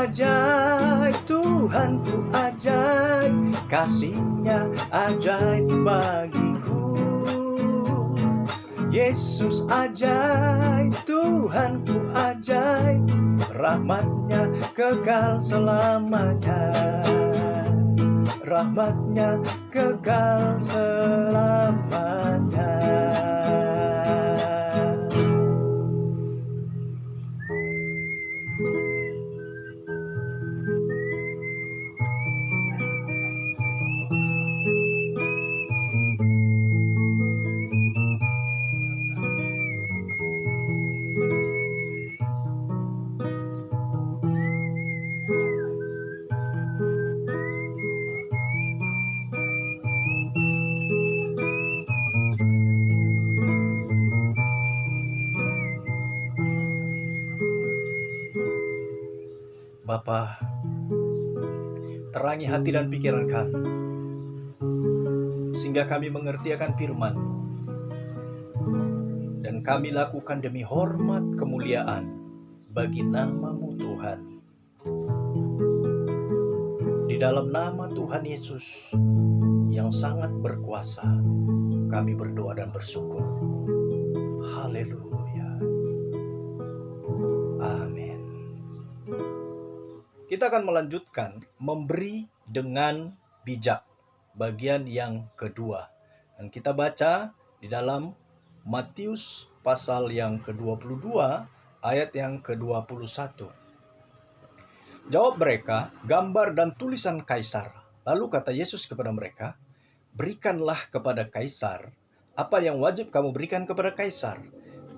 ajaib, Tuhanku ajaib, kasih-Nya ajaib bagiku. Yesus ajaib, Tuhanku ajaib, rahmat-Nya kekal selamanya. Rahmat-Nya kekal selamanya. Bapa, terangi hati dan pikiran kami, sehingga kami mengerti akan firman, dan kami lakukan demi hormat kemuliaan bagi nama-Mu Tuhan. Di dalam nama Tuhan Yesus yang sangat berkuasa, kami berdoa dan bersyukur. Haleluya. Amin. Kita akan melanjutkan memberi dengan bijak, bagian yang kedua. Dan kita baca di dalam Matius pasal yang ke-22 ayat yang ke-21. Jawab mereka, gambar dan tulisan kaisar. Lalu kata Yesus kepada mereka, berikanlah kepada kaisar apa yang wajib kamu berikan kepada kaisar,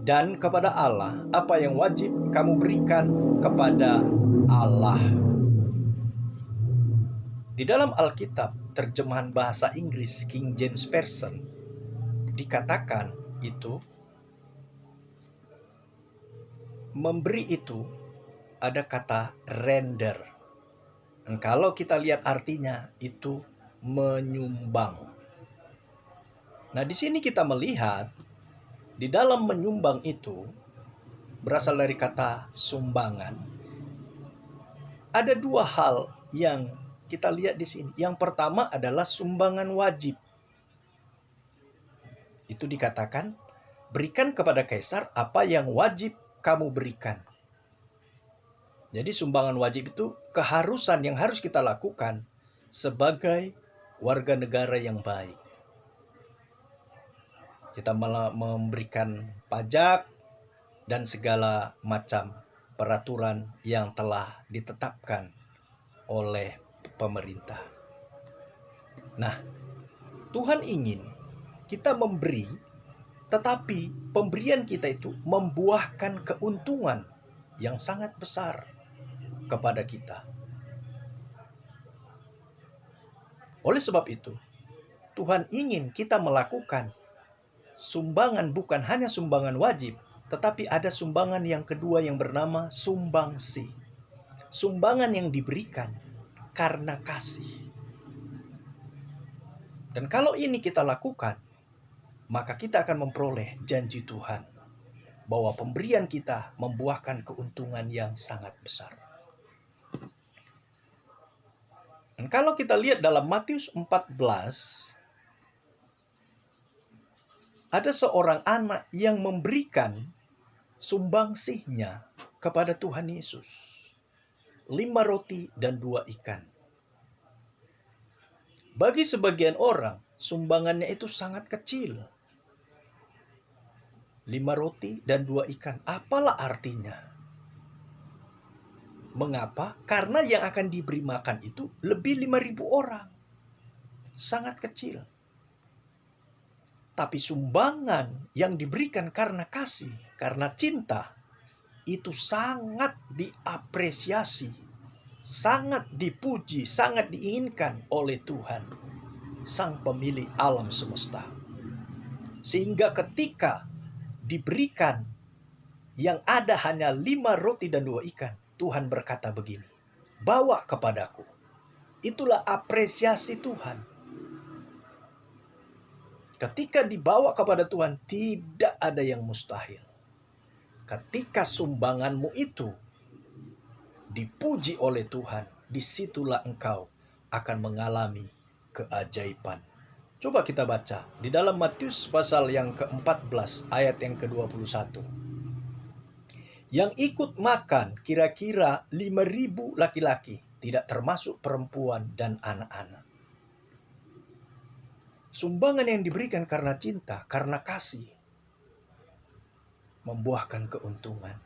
dan kepada Allah apa yang wajib kamu berikan kepada Allah. Di dalam Alkitab terjemahan bahasa Inggris King James Version dikatakan itu memberi itu ada kata render. Dan kalau kita lihat artinya itu menyumbang. Nah, di sini kita melihat di dalam menyumbang itu berasal dari kata sumbangan. Ada dua hal yang kita lihat di sini. Yang pertama adalah sumbangan wajib. Itu dikatakan, berikan kepada kaisar apa yang wajib kamu berikan. Jadi sumbangan wajib itu keharusan yang harus kita lakukan sebagai warga negara yang baik. Kita malah memberikan pajak dan segala macam peraturan yang telah ditetapkan oleh pemerintah. Nah, Tuhan ingin kita memberi, tetapi pemberian kita itu membuahkan keuntungan yang sangat besar kepada kita. Oleh sebab itu, Tuhan ingin kita melakukan sumbangan, bukan hanya sumbangan wajib, tetapi ada sumbangan yang kedua yang bernama sumbangsi. Sumbangan yang diberikan karena kasih. Dan kalau ini kita lakukan, maka kita akan memperoleh janji Tuhan bahwa pemberian kita membuahkan keuntungan yang sangat besar. Dan kalau kita lihat dalam Matius 14, ada seorang anak yang memberikan sumbangsihnya kepada Tuhan Yesus. 5 roti dan 2 ikan. Bagi sebagian orang, sumbangannya itu sangat kecil. 5 roti dan 2 ikan. Apalah artinya? Mengapa? Karena yang akan diberi makan itu lebih 5.000 orang. Sangat kecil. Tapi sumbangan yang diberikan karena kasih, karena cinta, itu sangat diapresiasi, sangat dipuji, sangat diinginkan oleh Tuhan, Sang Pemilik alam semesta. Sehingga ketika diberikan yang ada hanya 5 roti dan 2 ikan, Tuhan berkata begini, bawa kepadaku. Itulah apresiasi Tuhan. Ketika dibawa kepada Tuhan, tidak ada yang mustahil. Ketika sumbanganmu itu dipuji oleh Tuhan, disitulah engkau akan mengalami keajaiban. Coba kita baca di dalam Matius pasal yang ke-14 ayat yang ke-21. Yang ikut makan kira-kira 5.000 laki-laki, tidak termasuk perempuan dan anak-anak. Sumbangan yang diberikan karena cinta, karena kasih, membuahkan keuntungan.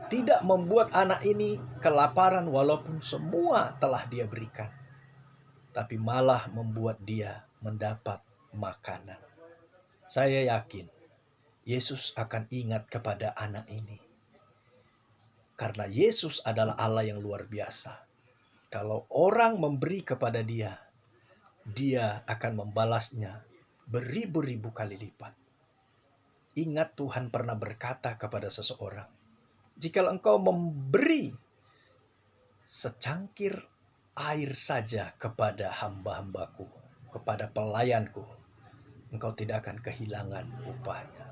Tidak membuat anak ini kelaparan walaupun semua telah dia berikan, tapi malah membuat dia mendapat makanan. Saya yakin Yesus akan ingat kepada anak ini. Karena Yesus adalah Allah yang luar biasa. Kalau orang memberi kepada dia, dia akan membalasnya beribu-ribu kali lipat. Ingat Tuhan pernah berkata kepada seseorang, jika engkau memberi secangkir air saja kepada hamba-hambaku, kepada pelayanku, engkau tidak akan kehilangan upahnya.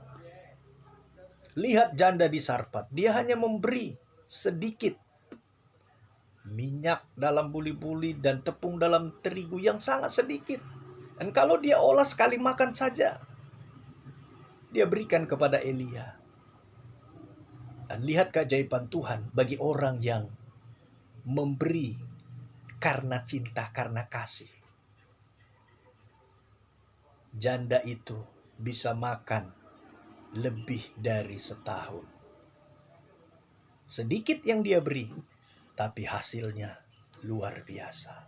Lihat janda di Sarfat, dia hanya memberi sedikit minyak dalam buli-buli dan tepung dalam terigu yang sangat sedikit. Dan kalau dia olah sekali makan saja, dia berikan kepada Elia. Dan lihat keajaiban Tuhan bagi orang yang memberi karena cinta, karena kasih. Janda itu bisa makan lebih dari setahun. Sedikit yang dia beri, tapi hasilnya luar biasa.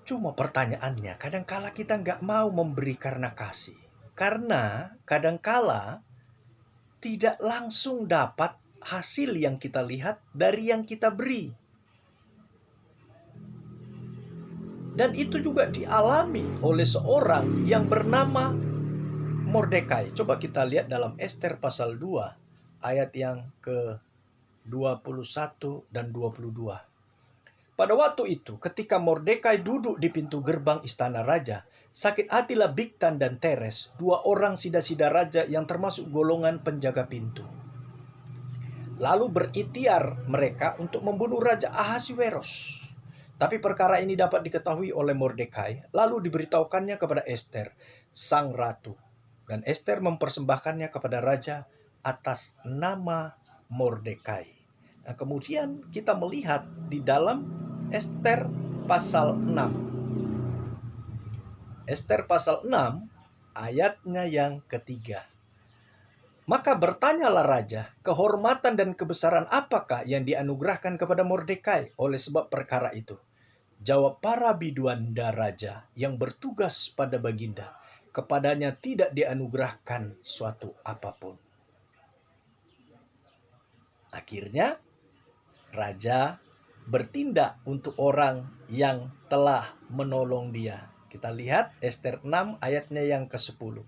Cuma pertanyaannya, kadangkala kita nggak mau memberi karena kasih. Karena kadangkala tidak langsung dapat hasil yang kita lihat dari yang kita beri. Dan itu juga dialami oleh seorang yang bernama Mordekai. Coba kita lihat dalam Ester pasal 2 ayat yang ke-21 dan 22. Pada waktu itu ketika Mordekai duduk di pintu gerbang istana raja, sakit hatilah Bigtan dan Teres, dua orang sida-sida raja yang termasuk golongan penjaga pintu. Lalu berikhtiar mereka untuk membunuh Raja Ahasuerus. Tapi perkara ini dapat diketahui oleh Mordekai, lalu diberitahukannya kepada Ester, sang ratu. Dan Ester mempersembahkannya kepada raja atas nama Mordekai. Nah, kemudian kita melihat di dalam Ester pasal 6. Ester pasal 6 ayatnya yang ketiga. Maka bertanyalah raja, kehormatan dan kebesaran apakah yang dianugerahkan kepada Mordekai oleh sebab perkara itu? Jawab para biduanda raja yang bertugas pada baginda, kepadanya tidak dianugerahkan suatu apapun. Akhirnya raja bertindak untuk orang yang telah menolong dia. Kita lihat Ester 6 ayatnya yang ke-10.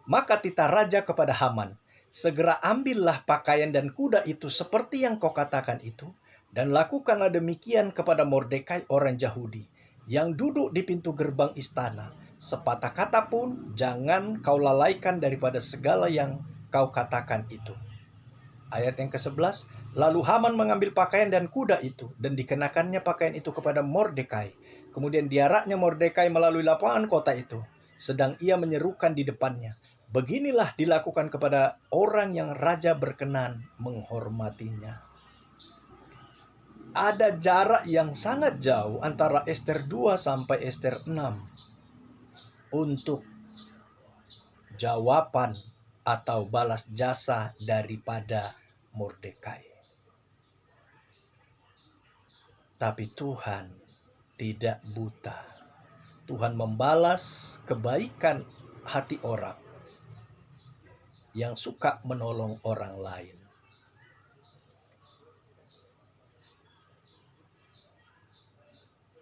Maka titah raja kepada Haman, segera ambillah pakaian dan kuda itu seperti yang kau katakan itu, dan lakukanlah demikian kepada Mordekai orang Yahudi, yang duduk di pintu gerbang istana. Sepatah kata pun jangan kau lalaikan daripada segala yang kau katakan itu. Ayat yang ke-11, lalu Haman mengambil pakaian dan kuda itu, dan dikenakannya pakaian itu kepada Mordekai. Kemudian diaraknya Mordekai melalui lapangan kota itu, sedang ia menyerukan di depannya, beginilah dilakukan kepada orang yang raja berkenan menghormatinya. Ada jarak yang sangat jauh antara Ester 2 sampai Ester 6 untuk jawaban atau balas jasa daripada Mordekai. Tapi Tuhan tidak buta. Tuhan membalas kebaikan hati orang yang suka menolong orang lain.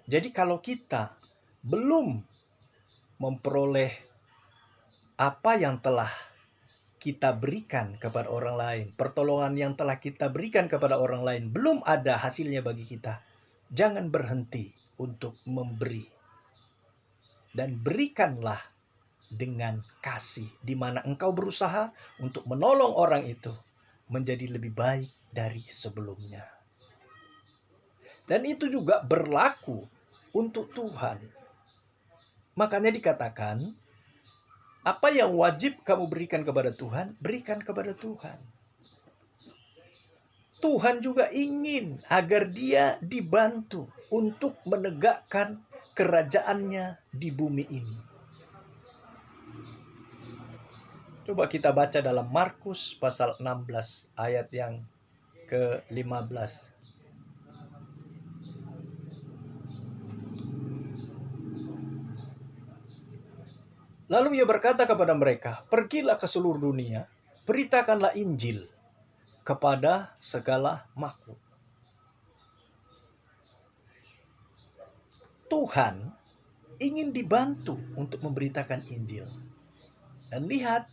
Jadi kalau kita belum memperoleh apa yang telah kita berikan kepada orang lain, pertolongan yang telah kita berikan kepada orang lain, belum ada hasilnya bagi kita, jangan berhenti untuk memberi. Dan berikanlah dengan kasih, di mana engkau berusaha untuk menolong orang itu. menjadi lebih baik dari sebelumnya. Dan itu juga berlaku untuk Tuhan. Makanya dikatakan, apa yang wajib kamu berikan kepada Tuhan, berikan kepada Tuhan. Tuhan juga ingin agar dia dibantu untuk menegakkan kerajaannya di bumi ini. Coba kita baca dalam Markus pasal 16 ayat yang ke-15. Lalu ia berkata kepada mereka, "Pergilah ke seluruh dunia, beritakanlah Injil kepada segala makhluk." Tuhan ingin dibantu untuk memberitakan Injil. Dan lihat,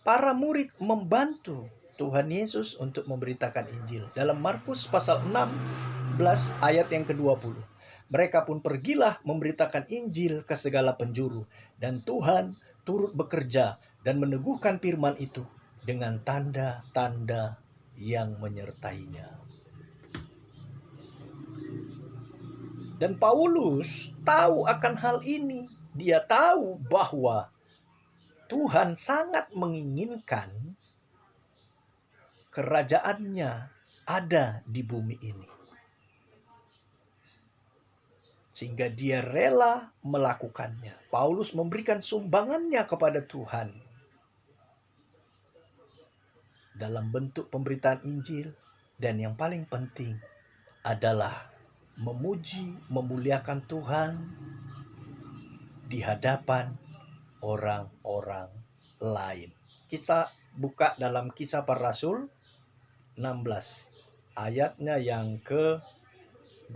para murid membantu Tuhan Yesus untuk memberitakan Injil. Dalam Markus pasal 16 ayat yang ke-20. Mereka pun pergilah memberitakan Injil ke segala penjuru. Dan Tuhan turut bekerja dan meneguhkan firman itu dengan tanda-tanda yang menyertainya. Dan Paulus tahu akan hal ini. Dia tahu bahwa Tuhan sangat menginginkan kerajaannya ada di bumi ini. Sehingga dia rela melakukannya. Paulus memberikan sumbangannya kepada Tuhan dalam bentuk pemberitaan Injil. Dan yang paling penting adalah memuji, memuliakan Tuhan di hadapan orang-orang lain. Kita buka dalam Kisah Para Rasul 16 ayatnya yang ke-25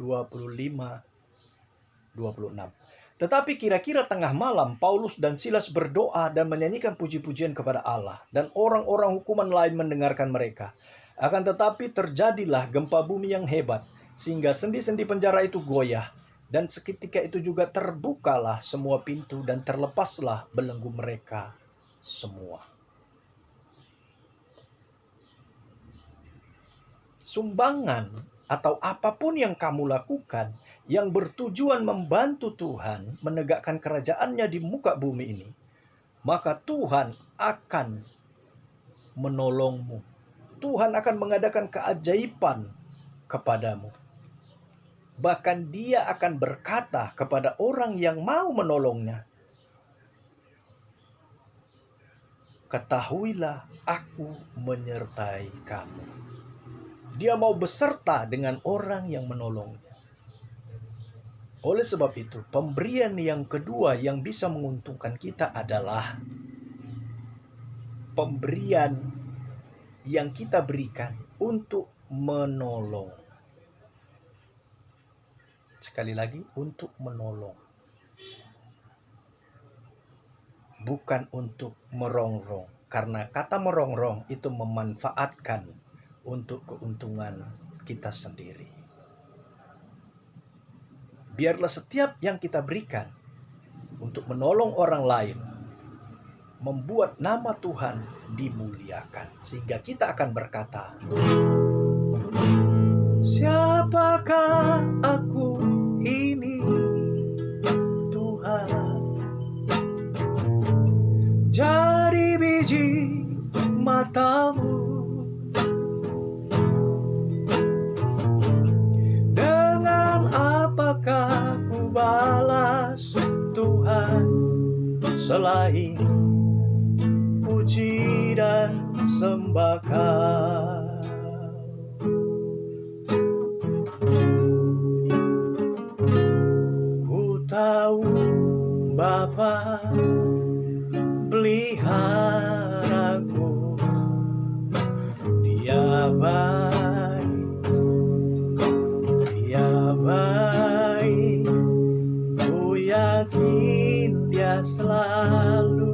26. Tetapi kira-kira tengah malam Paulus dan Silas berdoa dan menyanyikan puji-pujian kepada Allah, dan orang-orang hukuman lain mendengarkan mereka. Akan tetapi terjadilah gempa bumi yang hebat, sehingga sendi-sendi penjara itu goyah, dan seketika itu juga terbukalah semua pintu dan terlepaslah belenggu mereka semua. Sumbangan atau apapun yang kamu lakukan yang bertujuan membantu Tuhan menegakkan kerajaannya di muka bumi ini, maka Tuhan akan menolongmu. Tuhan akan mengadakan keajaiban kepadamu. Bahkan dia akan berkata kepada orang yang mau menolongnya, "Ketahuilah aku menyertai kamu." Dia mau beserta dengan orang yang menolongnya. Oleh sebab itu, pemberian yang kedua yang bisa menguntungkan kita adalah pemberian yang kita berikan untuk menolong. Sekali lagi, untuk menolong. Bukan untuk merongrong. Karena kata merongrong itu memanfaatkan untuk keuntungan kita sendiri. Biarlah setiap yang kita berikan untuk menolong orang lain membuat nama Tuhan dimuliakan. Sehingga kita akan berkata, "Siapakah aku ini, Tuhan? Jadi biji matamu. Dengan apakah ku balas Tuhan selain puji dan sembah Kau? Ku tahu Bapa peliharaku, Dia baik, Dia baik. Ku yakin Dia selalu